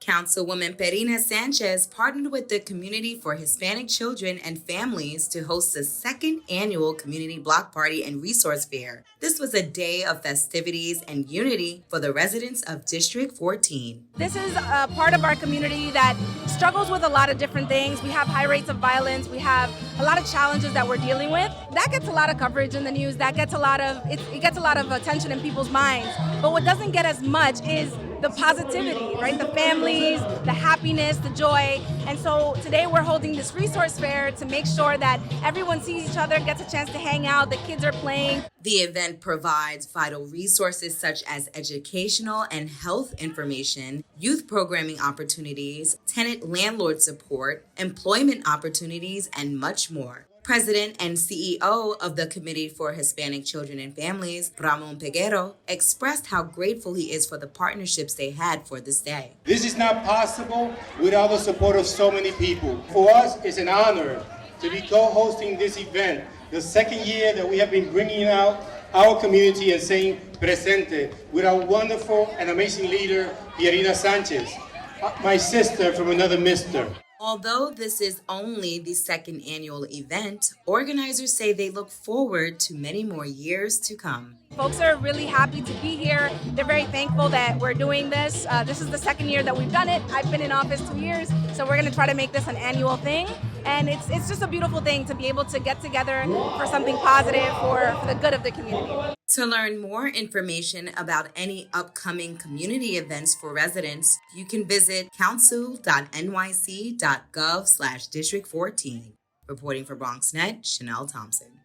Councilwoman Pierina Sanchez partnered with the Community for Hispanic Children and Families to host the second annual Community Block Party and Resource Fair. This was a day of festivities and unity for the residents of District 14. This is a part of our community that struggles with a lot of different things. We have high rates of violence. We have a lot of challenges that we're dealing with. That gets a lot of coverage in the news. That gets it gets a lot of attention in people's minds. But what doesn't get as much is the positivity, right? The families, the happiness, the joy. And so today we're holding this resource fair to make sure that everyone sees each other, gets a chance to hang out, the kids are playing. The event provides vital resources such as educational and health information, youth programming opportunities, tenant-landlord support, employment opportunities, and much more. President and CEO of the Committee for Hispanic Children and Families, Ramon Peguero, expressed how grateful he is for the partnerships they had for this day. This is not possible without the support of so many people. For us, it's an honor to be co-hosting this event, the second year that we have been bringing out our community and saying presente with our wonderful and amazing leader, Pierina Sanchez, my sister from another mister. Although this is only the second annual event, organizers say they look forward to many more years to come. Folks are really happy to be here. They're very thankful that we're doing this. This is the second year that we've done it. I've been in office 2 years, so we're going to try to make this an annual thing. And it's just a beautiful thing to be able to get together for something positive for the good of the community. To learn more information about any upcoming community events for residents, you can visit council.nyc.gov/District 14. Reporting for BronxNet, Shanel Thompson.